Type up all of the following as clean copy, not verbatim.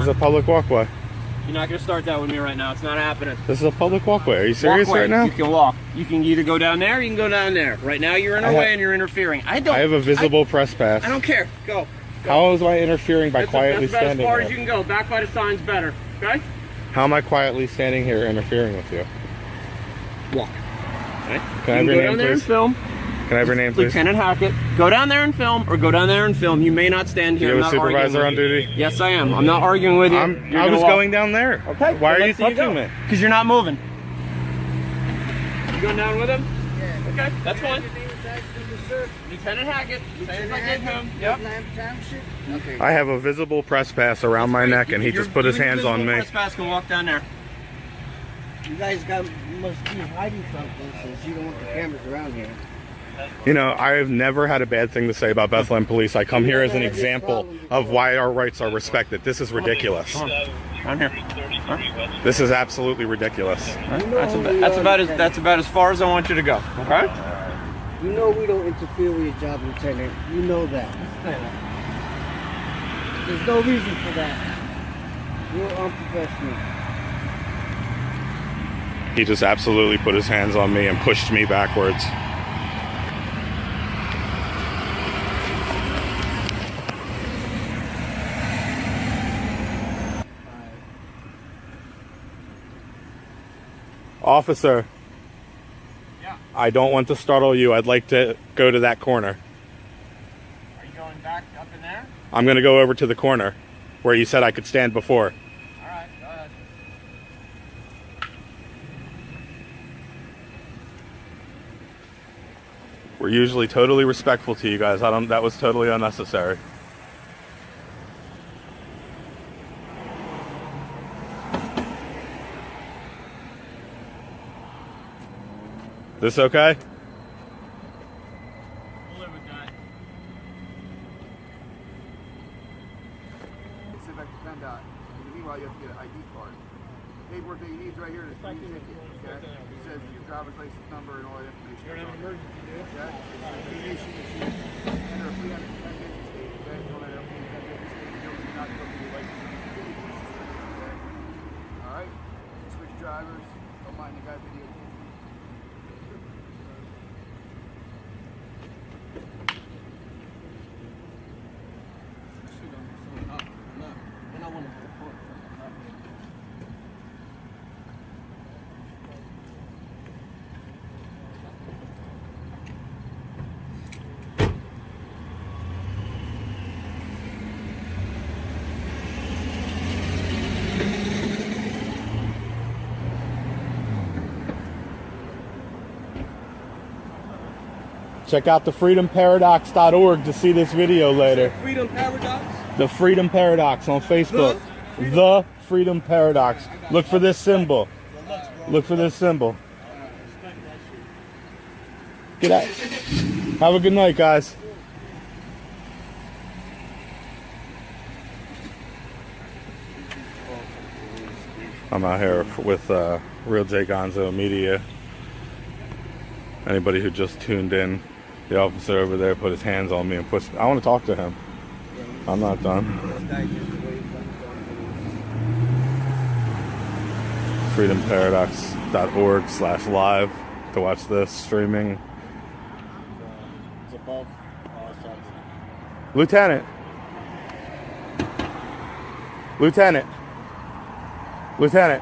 is a public walkway. You're not going to start that with me right now. It's not happening. This is a public walkway. Are you serious right now? You can walk. You can either go down there or you can go down there. Right now you're in our way and you're interfering. I have a visible press pass. I don't care. Go. How is I interfering by quietly standing there? That's about as far there? as you can go. Back by the sign's better. Okay? How am I quietly standing here interfering with you? Walk. Okay? Can I have your name, please? Film. Can I have your name, please? Lieutenant Hackett. Go down there and film, or go down there and film. You may not stand here. You have a supervisor on duty? Yes, I am. I'm not arguing with you. I was going down there. Okay. Why are you touching me? Because you're not moving. You going down with him? Yeah. Okay, that's fine. Lieutenant Hackett. Same as I did him. Yep. Okay. I have a visible press pass around my neck, and he just put his hands on me. Press pass can walk down there. You guys must be hiding something since you don't want the cameras around here. You know, I've never had a bad thing to say about Bethlehem Police. I come here as an example of why our rights are respected. This is ridiculous. I'm here. This is absolutely ridiculous. That's about as far as I want you to go. Okay? You know we don't interfere with your job, Lieutenant. You know that. There's no reason for that. You're unprofessional. He just absolutely put his hands on me and pushed me backwards. Officer, yeah. I don't want to startle you. I'd like to go to that corner. Are you going back up in there? I'm going to go over to the corner where you said I could stand before. All right, go ahead. We're usually totally respectful to you guys. That was totally unnecessary. This okay? We'll live with that. Sit back to PennDOT. Meanwhile, you have to get an ID card. Paperwork that you need is right here. Is the ticket. Okay? It says your driver's license number and all that information. You're an emergency, dude. Okay? Aviation machine. Enter a free on the 10 business state. Okay? Don't let it up in the 10 business state. You don't not go through your license. Okay? Alright? Switch drivers. Don't mind the guy videotaping. Check out the freedomparadox.org to see this video later. Freedom Paradox? The Freedom Paradox on Facebook. The Freedom Paradox. Look for this symbol. Look for this symbol. Get out. Have a good night, guys. I'm out here with Real J Gonzo Media. Anybody who just tuned in, the officer over there put his hands on me and pushed me. I want to talk to him. I'm not done. freedomparadox.org/live to watch this streaming. It's above Lieutenant. Lieutenant. Lieutenant.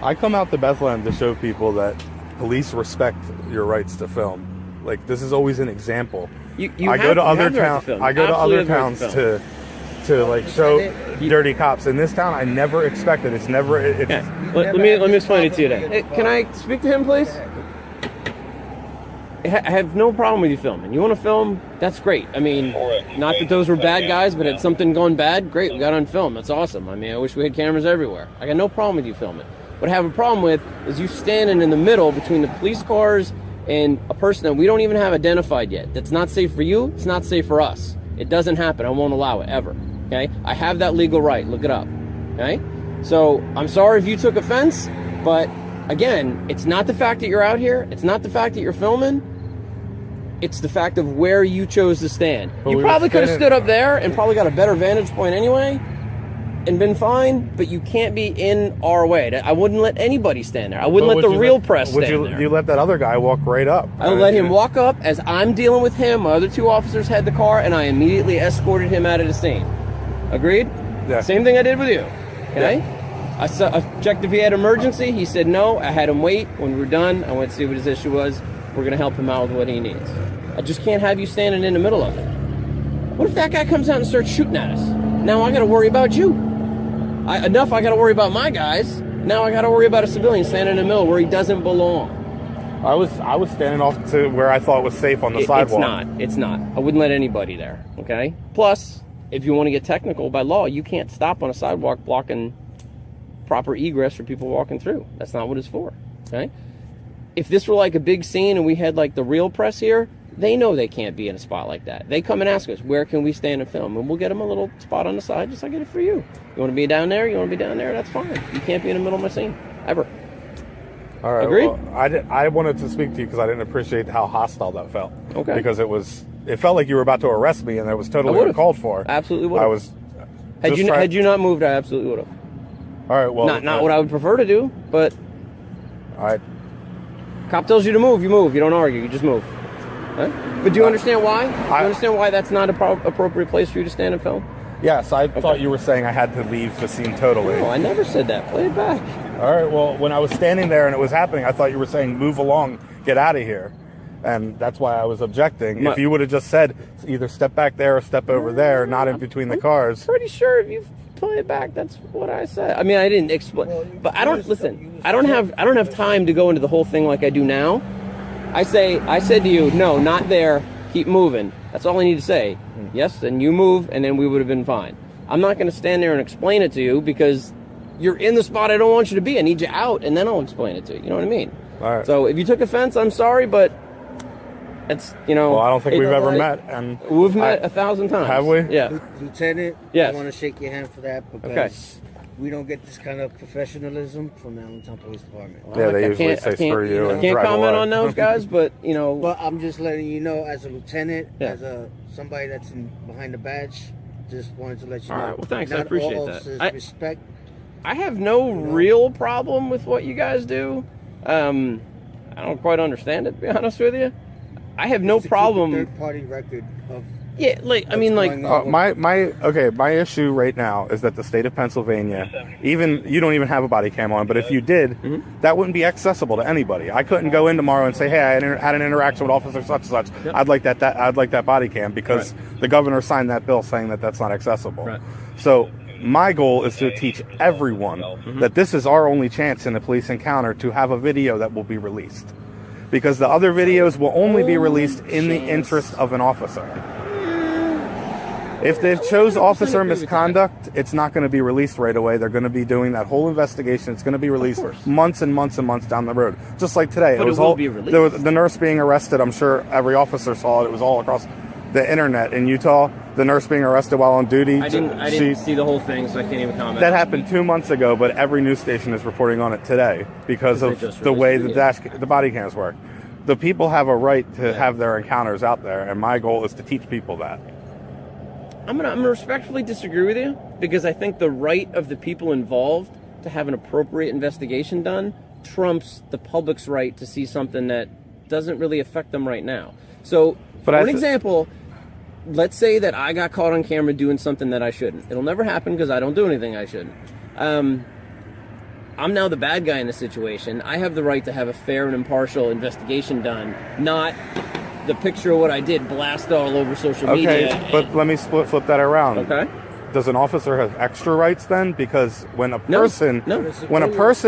I come out to Bethlehem to show people that police respect your rights to film. Like, this is always an example. I go to other towns to like show dirty cops. In this town, I never expect it. It's never. Let me explain it to you then. Can I speak to him, please? I have no problem with you filming. You want to film? That's great. I mean, not that those were bad guys, but had something gone bad, great. We got on film. That's awesome. I mean, I wish we had cameras everywhere. I got no problem with you filming. What I have a problem with is you standing in the middle between the police cars and a person that we don't even have identified yet. That's not safe for you. It's not safe for us. It doesn't happen. I won't allow it ever. Okay? I have that legal right. Look it up. Okay? So I'm sorry if you took offense, but again, it's not the fact that you're out here. It's not the fact that you're filming. It's the fact of where you chose to stand. You probably could have stood up there and probably got a better vantage point anyway and been fine, but you can't be in our way. I wouldn't let anybody stand there. I wouldn't let the real press stand there. You let that other guy walk right up. I would let him walk up as I'm dealing with him. My other 2 officers had the car, and I immediately escorted him out of the scene. Agreed? Yeah. Same thing I did with you. Okay? Yeah. I checked if he had emergency. He said no. I had him wait. When we were done, I went to see what his issue was. We're going to help him out with what he needs. I just can't have you standing in the middle of it. What if that guy comes out and starts shooting at us? Now I got to worry about you. I got to worry about my guys. Now I got to worry about a civilian standing in the middle where he doesn't belong. I was standing off to where I thought was safe on the sidewalk. It's not. I wouldn't let anybody there, okay? Plus, if you want to get technical, by law, you can't stop on a sidewalk blocking proper egress for people walking through. That's not what it's for, okay? If this were like a big scene and we had like the real press here, they know they can't be in a spot like that. They come and ask us, where can we stand and film? And we'll get them a little spot on the side, just like I did for you. You want to be down there? You want to be down there? That's fine. You can't be in the middle of my scene, ever. All right. Agreed? Well, I wanted to speak to you because I didn't appreciate how hostile that felt. Okay. Because it felt like you were about to arrest me, and it was totally uncalled for. Absolutely would have. I was. Had you not moved, I absolutely would have. All right. Well, not what I would prefer to do, but. All right. Cop tells you to move, you move. You don't argue. You just move. Right? But do you understand why? Do you understand why that's not an appropriate place for you to stand and film? Yes, I thought you were saying I had to leave the scene totally. No, I never said that. Play it back. All right, well, when I was standing there and it was happening, I thought you were saying, move along, get out of here. And that's why I was objecting. If you would have just said, either step back there or step over there, not in between the cars. I'm pretty sure if you play it back, that's what I said. I mean, I didn't explain. But I don't, listen, I don't have time to go into the whole thing like I do now. I said to you, no, not there, keep moving. That's all I need to say. Yes, then you move, and then we would have been fine. I'm not going to stand there and explain it to you because you're in the spot I don't want you to be. I need you out, and then I'll explain it to you. You know what I mean? All right. So if you took offense, I'm sorry, but it's, Well, I don't think we've ever met. And we've met 1,000 times. Have we? Yeah. Lieutenant, yes. I want to shake your hand for that because we don't get this kind of professionalism from the Allentown Police Department. Well, yeah, they usually say screw you. I can't comment on those guys, but, But I'm just letting you know, as a lieutenant, as somebody that's behind the badge, just wanted to let you know. All right, well, thanks. Not I appreciate all that. officers respect. I have no real problem with what you guys do. I don't quite understand it, to be honest with you. I have no problem. Third-party record of. Yeah, my issue right now is that the state of Pennsylvania, you don't even have a body cam on, but if you did, that wouldn't be accessible to anybody. I couldn't go in tomorrow and say, hey, I had an interaction with officer such and such. Yep. I'd like that body cam because the governor signed that bill saying that that's not accessible. Right. So my goal is to teach everyone that this is our only chance in a police encounter to have a video that will be released. Because the other videos will only be released in the interest of an officer. If they chose officer misconduct, it's not going to be released right away. They're going to be doing that whole investigation. It's going to be released months and months and months down the road. Just like today. But it will be released. The nurse being arrested, I'm sure every officer saw it. It was all across the internet in Utah. The nurse being arrested while on duty. I didn't see the whole thing, so I can't even comment. That happened 2 months ago, but every news station is reporting on it today because of the way the body cams work. The people have a right to have their encounters out there, and my goal is to teach people that. I'm gonna respectfully disagree with you because I think the right of the people involved to have an appropriate investigation done trumps the public's right to see something that doesn't really affect them right now. So, for an example, let's say that I got caught on camera doing something that I shouldn't. It'll never happen because I don't do anything I shouldn't. I'm now the bad guy in the situation. I have the right to have a fair and impartial investigation done, not the picture of what I did blast all over social media. Okay, but let me flip that around. Okay. Does an officer have extra rights then? Because when a person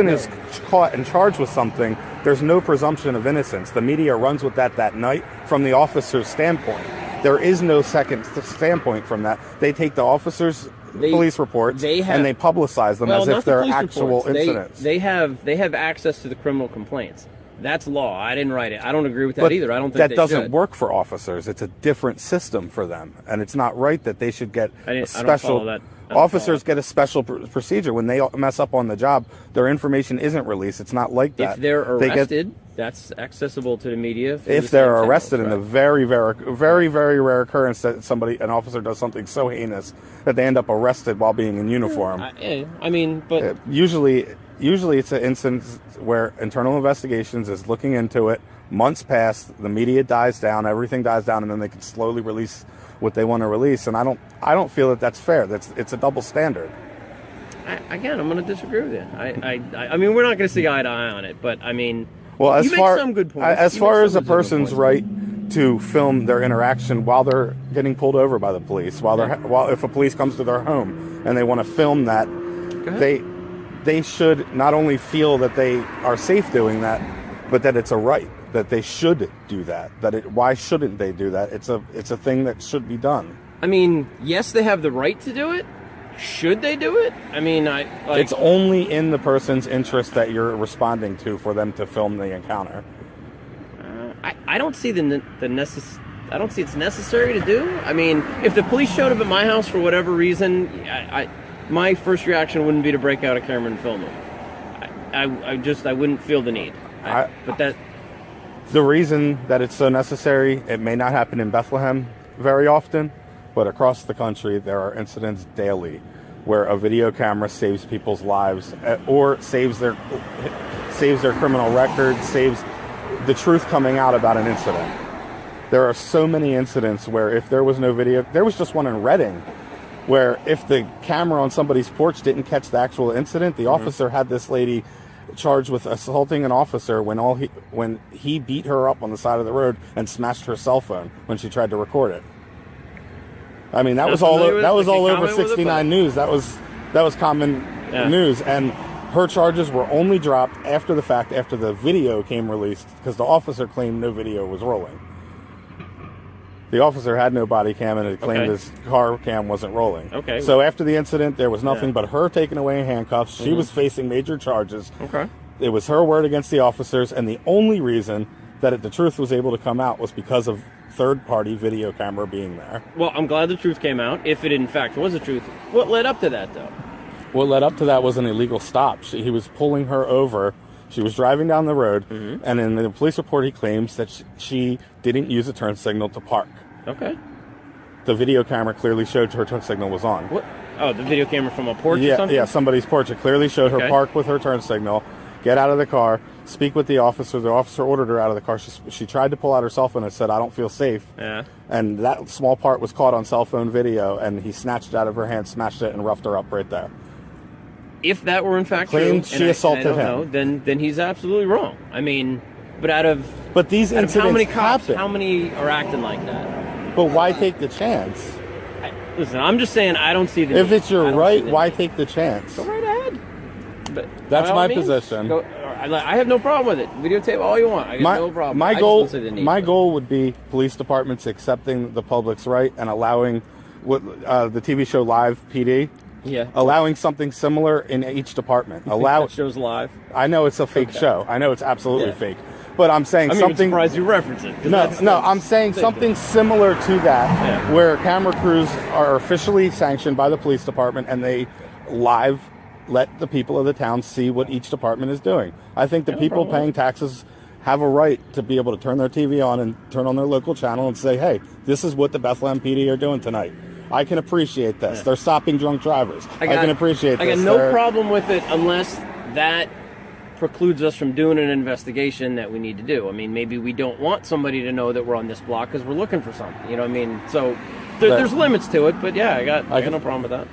is caught and charged with something, there's no presumption of innocence. The media runs with that night from the officer's standpoint. There is no second standpoint from that. They take the officer's police reports and they publicize them as if they're actual incidents. They have access to the criminal complaints. That's law. I didn't write it. I don't agree with that either. I don't think that doesn't work for officers. It's a different system for them, and it's not right that they should get a special. I don't follow that. Officers get a special procedure when they mess up on the job. Their information isn't released. It's not like that. If they're arrested, that's accessible to the media. If they're arrested, in the very, very, very, very rare occurrence that an officer does something so heinous that they end up arrested while being in uniform. I mean, but usually it's an instance where internal investigations is looking into it. Months pass, the media dies down, everything dies down, and then they can slowly release what they want to release. And I don't feel that that's fair. It's a double standard. Again, I'm going to disagree with you. I mean, we're not going to see eye to eye on it, but I mean, well, you make some good points. As far as a person's right to film their interaction while they're getting pulled over by the police, while if a police comes to their home and they want to film that, they should not only feel that they are safe doing that, but that it's a right. That they should do that. Why shouldn't they do that? It's a thing that should be done. I mean, yes, they have the right to do it. Should they do it? I mean, it's only in the person's interest that you're responding to for them to film the encounter. I don't see I don't see it's necessary to do. I mean, if the police showed up at my house for whatever reason, my first reaction wouldn't be to break out a camera and film them. I wouldn't feel the need. The reason that it's so necessary, it may not happen in Bethlehem very often, but across the country there are incidents daily where a video camera saves people's lives or saves their criminal record, saves the truth coming out about an incident. There are so many incidents where if there was no video, there was just one in Reading where if the camera on somebody's porch didn't catch the actual incident, the officer had this lady charged with assaulting an officer when he beat her up on the side of the road and smashed her cell phone when she tried to record it. I mean, that was all over 69 News. That was common news, and her charges were only dropped after the fact, after the video came released, because the officer claimed no video was rolling. The officer had no body cam and it claimed his car cam wasn't rolling. Okay. So after the incident, there was nothing but her taken away in handcuffs. She was facing major charges. Okay. It was her word against the officers, and the only reason that the truth was able to come out was because of third-party video camera being there. Well, I'm glad the truth came out, if it in fact was the truth. What led up to that, though? What led up to that was an illegal stop. He was pulling her over. She was driving down the road, and in the police report, he claims that she didn't use a turn signal to park. Okay. The video camera clearly showed her turn signal was on. What? Oh, the video camera from a porch or something? Yeah, somebody's porch. It clearly showed her park with her turn signal, get out of the car, speak with the officer. The officer ordered her out of the car. She tried to pull out her cell phone and said, "I don't feel safe." Yeah. And that small part was caught on cell phone video, and he snatched it out of her hand, smashed it, and roughed her up right there. If that were in fact claimed true, she assaulted him, then he's absolutely wrong. I mean, but these incidents how many cops? happen. How many are acting like that? But why take the chance? Listen, I'm just saying I don't see the If it's your right, why take the chance? Go right ahead. But that's my position. I have no problem with it. Videotape all you want. I got no problem. My goal would be police departments accepting the public's right and allowing the TV show Live PD. Yeah. Allowing something similar in each department. That show's live. I know it's a fake show. I know it's absolutely fake. But I'm saying I'm surprised you reference it. No, I'm saying something similar to that, where camera crews are officially sanctioned by the police department and they live let the people of the town see what each department is doing. I think the people paying taxes have a right to be able to turn their TV on and turn on their local channel and say, "Hey, this is what the Bethlehem PD are doing tonight. I can appreciate this. Yeah. They're stopping drunk drivers. I can appreciate this. I got no problem with it unless that precludes us from doing an investigation that we need to do. I mean, maybe we don't want somebody to know that we're on this block because we're looking for something. You know what I mean? So there's limits to it, but yeah, I got no problem with that.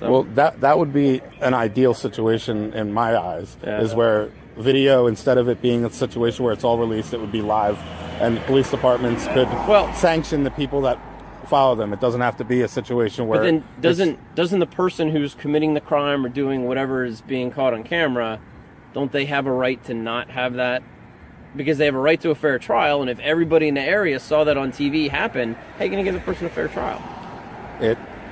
So. Well, that would be an ideal situation in my eyes, is where video, instead of it being a situation where it's all released, it would be live, and police departments could sanction the people that follow them. It doesn't have to be a situation where. But then doesn't the person who's committing the crime or doing whatever is being caught on camera, don't they have a right to not have that? Because they have a right to a fair trial, and if everybody in the area saw that on TV happen, how are you going to give the person a fair trial?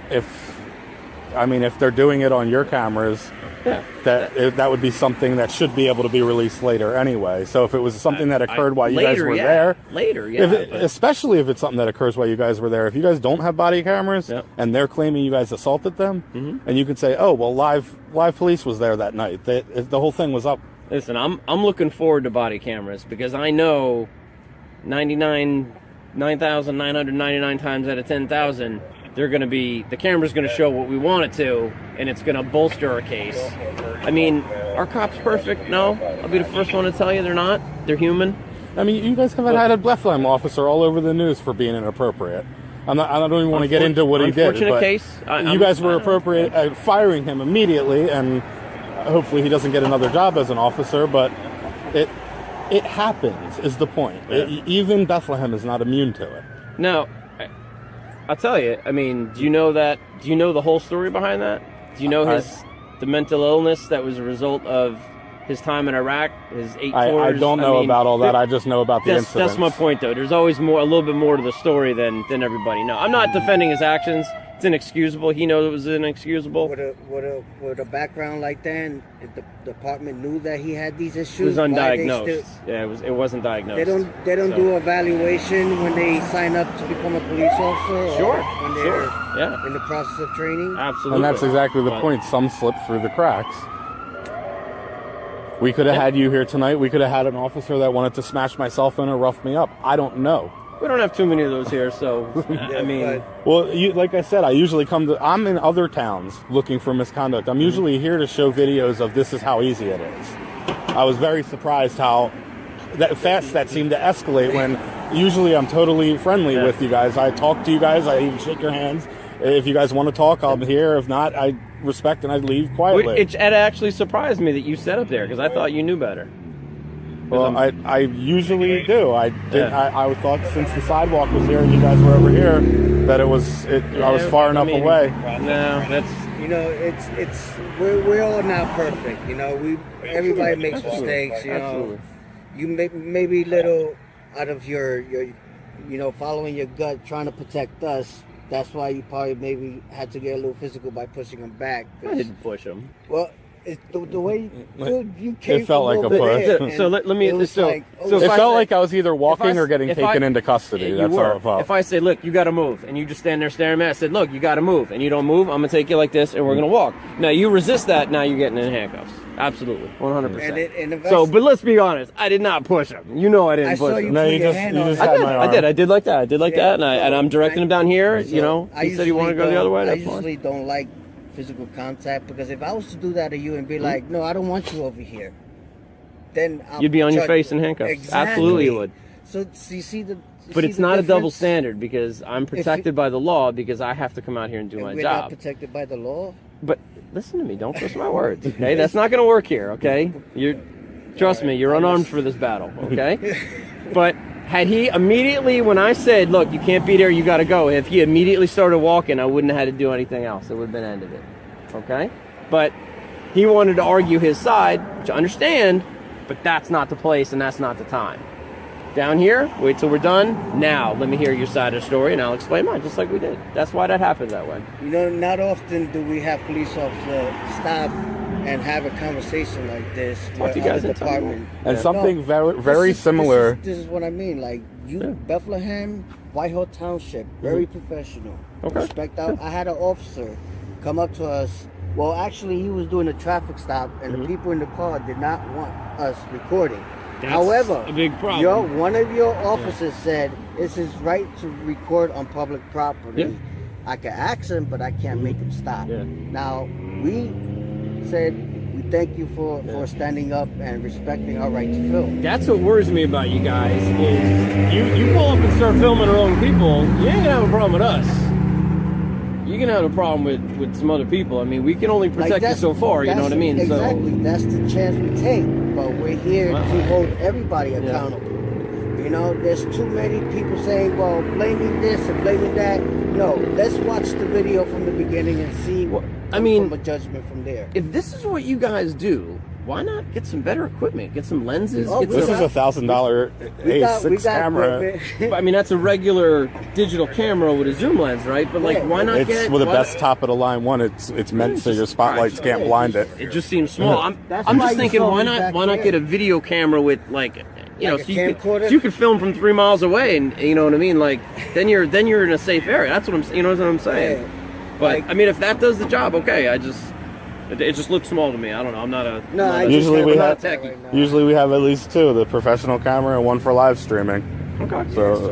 If they're doing it on your cameras, that would be something that should be able to be released later anyway. So if it was something that occurred while you guys were there, especially if it's something that occurs while you guys were there, if you guys don't have body cameras and they're claiming you guys assaulted them, and you could say, oh well, live police was there that night. The whole thing was up. Listen, I'm looking forward to body cameras because I know 9,999 times out of 10,000. The camera's going to show what we want it to, and it's going to bolster our case. I mean, are cops perfect? No. I'll be the first one to tell you they're not. They're human. I mean, you guys have had a Bethlehem officer all over the news for being inappropriate. I don't even want to get into what he did. Unfortunate case. You guys were appropriate at firing him immediately, and hopefully he doesn't get another job as an officer, but it happens, is the point. Yeah. Even Bethlehem is not immune to it. No. I'll tell you, I mean, do you know the whole story behind that? Do you know the mental illness that was a result of his time in Iraq, his 8 tours? I don't know about all that. I just know about the incident. That's my point, though. There's always a little bit more to the story than everybody knows. I'm not defending his actions. It's inexcusable. He knows it was inexcusable. With a background like that, and if the department knew that he had these issues, it was undiagnosed. It wasn't diagnosed. They don't do evaluation when they sign up to become a police officer. Sure. Or when they're in the process of training. Absolutely. And that's exactly the point. Some slip through the cracks. We could have had you here tonight. We could have had an officer that wanted to smash my cell phone or rough me up. I don't know. We don't have too many of those here, so, I mean... Well, like I said, I usually I'm in other towns looking for misconduct. I'm usually here to show videos of this is how easy it is. I was very surprised how fast that seemed to escalate when usually I'm totally friendly with you guys. I talk to you guys. I even shake your hands. If you guys want to talk, I'm here. If not, I respect and I leave quietly. It actually surprised me that you set up there because I thought you knew better. Well, I usually do. I thought since the sidewalk was here and you guys were over here that I was far enough away. No, that's we're all not perfect. Everybody makes mistakes. You maybe little out of your following your gut, trying to protect us. That's why you probably maybe had to get a little physical by pushing him back. I didn't push him. Well. The way you came, it felt like a push. So let me. It felt like I was either walking or getting taken into custody. That's how it felt. If I say, "Look, you got to move," and you just stand there staring at me, I said, "Look, you got to move," and you don't move, I'm gonna take you like this, and we're gonna walk. Now you resist that. Now you're getting in handcuffs. Absolutely, 100%. So, but let's be honest. I did not push him. You know, I didn't push him. No, you just had my arm. I did like that. And I'm directing him down here. He said he wanted to go the other way. I usually don't like physical contact because if I was to do that to you and be like, no, I don't want you over here, then you'd be on your face in handcuffs. Exactly. Absolutely, you would. So you see but it's not a double standard because I'm protected by the law because I have to come out here and do my job. We're not protected by the law. But listen to me, don't twist my words. Okay, that's not going to work here. Okay, trust me, you're unarmed for this battle. Okay, but. Had he immediately, when I said, look, you can't be there, you got to go, if he immediately started walking, I wouldn't have had to do anything else. It would have been the end of it. Okay? But he wanted to argue his side, which I understand, but that's not the place and that's not the time. Down here, wait till we're done. Now, let me hear your side of the story and I'll explain mine, just like we did. That's why that happened that way. Not often do we have police officers stop and have a conversation like this with the department. And something very similar. This is what I mean. Like Bethlehem, Whitehall Township, very professional. Okay. Respect out. I had an officer come up to us. Well, actually, he was doing a traffic stop, and the people in the car did not want us recording. However, a big problem. One of your officers said it's his right to record on public property. Yeah. I can ask him, but I can't make him stop. Yeah. Now, we said we thank you for standing up and respecting our right to film. That's what worries me about you guys is you pull up and start filming our own people, you ain't gonna have a problem with us. You're gonna have a problem with some other people. I mean, we can only protect you so far, you know what I mean? Exactly, that's the chance we take, but we're here to hold everybody accountable. There's too many people saying, well, blaming this and blaming that. No, let's watch the video from the beginning and see from a judgment from there. If this is what you guys do, why not get some better equipment? Get some lenses. This is $1,000 A6 camera. I mean, that's a regular digital camera with a zoom lens, right? But like, why not it's with the best top of the line one. It's meant so your spotlights can't blind it. It just seems small. I'm just thinking, why not get a video camera with like, you know, so you could film from 3 miles away, and you know what I mean? Like, then you're in a safe area. That's what I'm, you know what I'm saying? Yeah. But I mean, if that does the job, okay. It just looks small to me. I don't know. I'm not a usually we have at least 2: the professional camera and one for live streaming. Okay. So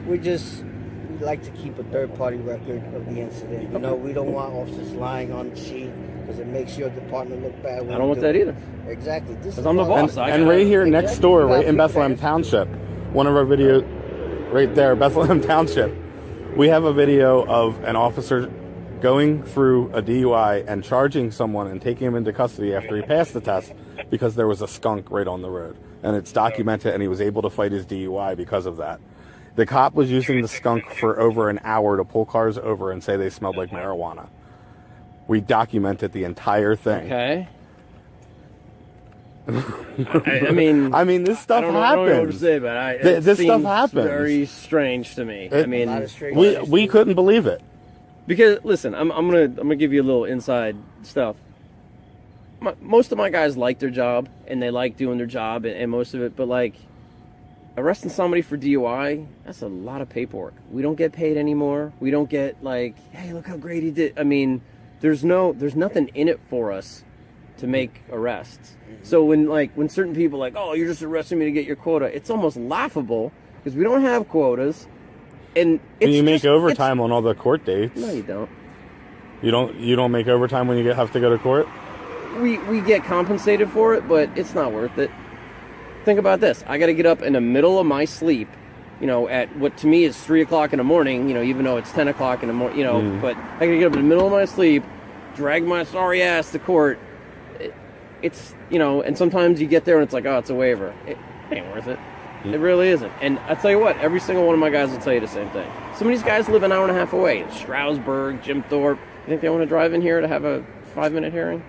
we like to keep a third-party record of the incident. You know, we don't want officers lying on the sheet because it makes your department look bad. I don't want that either. Exactly. Because I'm the boss. And right here next door, right in Bethlehem Township, one of our videos, right there, Bethlehem Township, we have a video of an officer going through a DUI and charging someone and taking him into custody after he passed the test because there was a skunk right on the road. And it's documented, and he was able to fight his DUI because of that. The cop was using the skunk for over an hour to pull cars over and say they smelled like marijuana. We documented the entire thing. Okay. I mean, this stuff happens. I don't know what to say, but this stuff happens. Very strange to me. We couldn't believe it. Because listen, I'm gonna give you a little inside stuff. Most of my guys like their job and they like doing their job and most of it, but like arresting somebody for DUI, that's a lot of paperwork. We don't get paid anymore. We don't get like, hey, look how great he did. I mean, there's nothing in it for us to make arrests. So when certain people are like, oh, you're just arresting me to get your quota, it's almost laughable because we don't have quotas. And you make overtime on all the court dates. No, you don't. You don't make overtime when you have to go to court? We get compensated for it, but it's not worth it. Think about this. I got to get up in the middle of my sleep, you know, at what to me is 3 o'clock in the morning, you know, even though it's 10 o'clock in the morning, you know, but I got to get up in the middle of my sleep, drag my sorry ass to court. It's, you know, and sometimes you get there and it's like, oh, it's a waiver. It ain't worth it. It really isn't. And I tell you what, every single one of my guys will tell you the same thing. Some of these guys live an hour and a half away. Stroudsburg, Jim Thorpe. You think they want to drive in here to have a 5-minute hearing?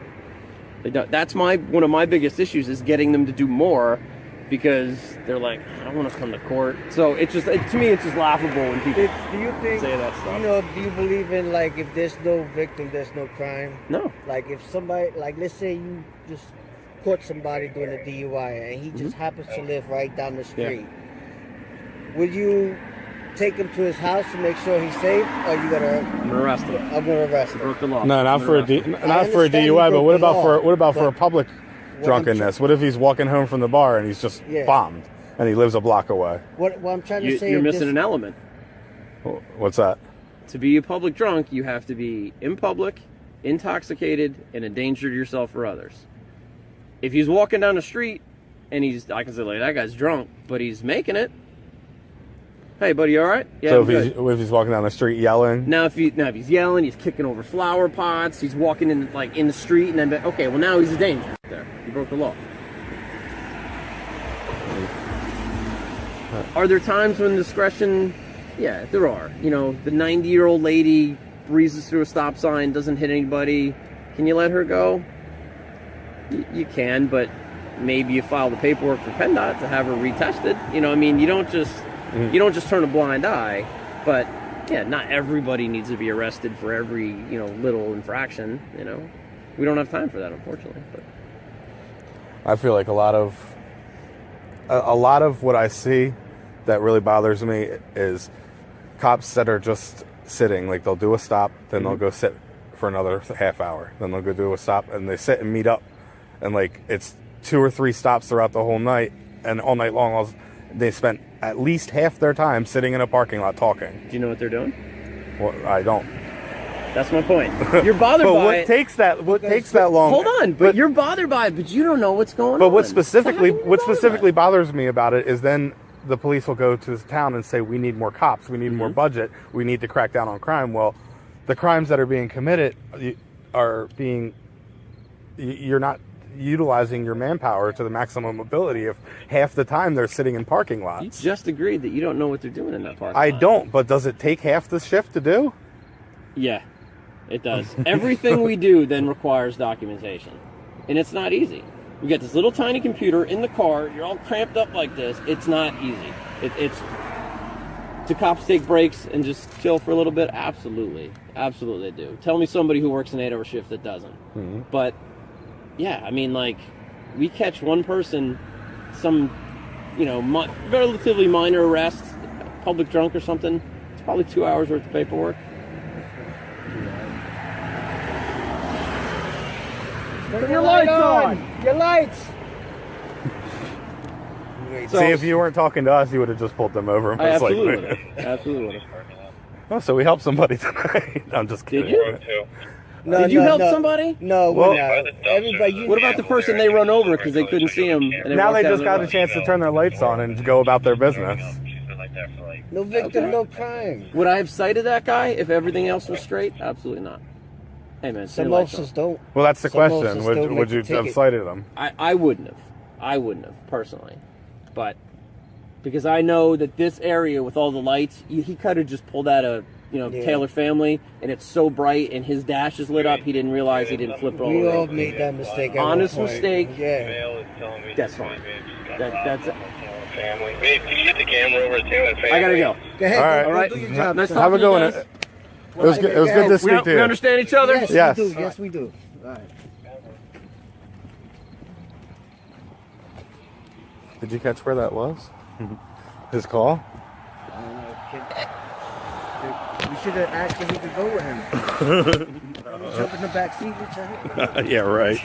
They don't. That's one of my biggest issues is getting them to do more because they're like, I don't want to come to court. So it's just, to me, it's just laughable when people say that stuff. You know, do you believe in like if there's no victim, there's no crime? No. Like if somebody, like let's say you just caught somebody doing a DUI and he just happens to live right down the street. Yeah. Would you take him to his house to make sure he's safe, or I'm gonna arrest him. I'm gonna arrest him. Broke the law. No, not for a DUI, but what about for a public drunkenness? What if he's walking home from the bar and he's just bombed and he lives a block away? What I'm trying to say, you're missing an element. What's that? To be a public drunk, you have to be in public, intoxicated, and a danger to yourself or others. If he's walking down the street and I can say, like, that guy's drunk, but he's making it. Hey, buddy, you all right? Yeah. So if he's walking down the street yelling? Now, if he's yelling, he's kicking over flower pots, he's walking in the street, and then okay, well now he's a danger. There, he broke the law. Are there times when discretion? Yeah, there are. You know, the 90-year-old lady breezes through a stop sign, doesn't hit anybody. Can you let her go? You can, but maybe you file the paperwork for PennDOT to have her retested. You know, I mean, you don't just turn a blind eye. But yeah, not everybody needs to be arrested for every, you know, little infraction. You know, we don't have time for that, unfortunately. But I feel like a lot of what I see that really bothers me is cops that are just sitting. Like they'll do a stop, then they'll go sit for another half hour, then they'll go do a stop, and they sit and meet up. And like it's 2 or 3 stops throughout the whole night, and all night long they spent at least half their time sitting in a parking lot talking. Do you know what they're doing? Well, I don't. That's my point. You're bothered but by what it. takes that long? Hold on, but you're bothered by it, but you don't know what's going on. But what specifically bothers me about it is then the police will go to this town and say, we need more cops, we need more budget, we need to crack down on crime. Well, the crimes that are being committed you're not utilizing your manpower to the maximum ability if half the time they're sitting in parking lots. You just agreed that you don't know what they're doing in that parking lot. I don't, but does it take half the shift to do? Yeah, it does. Everything we do then requires documentation. And it's not easy. You got this little tiny computer in the car. You're all cramped up like this. It's not easy. Do cops take breaks and just chill for a little bit? Absolutely. Absolutely they do. Tell me somebody who works an 8-hour shift that doesn't. Mm-hmm. But, yeah, I mean, like, we catch one person, some, you know, relatively minor arrest, public drunk or something. It's probably 2 hours worth of paperwork. Turn your lights on! Your lights! So, see, if you weren't talking to us, you would have just pulled them over. I absolutely would have. Absolutely would have. Oh, so we helped somebody tonight. I'm just kidding. Did you? Did you help somebody? No, well, everybody. What about the person they run over because they couldn't see him? And now they just got a chance to turn their lights on and go about their business. No victim, no crime. Would I have cited that guy if everything else was straight? Absolutely not. Hey man, some officers don't. Well, that's the question. Would you have cited them? I wouldn't have. I wouldn't have personally, but because I know that this area with all the lights, he could have just pulled out a Taylor family, and it's so bright, and his dash is lit up. He didn't realize he didn't flip it all the way. We all made that mistake. Honest mistake. Yeah. That's fine. That's it. Family. Hey, can you get the camera over to Taylor family? I gotta go. Go ahead. All right. Do your job. Nice Have a good one. It was good to speak to you. We understand each other? Yes, we do. Yes, we do. All right. Did you catch where that was? His call? I don't know. We should have asked if we could go with him. Jump in the back seat with him. Yeah, right.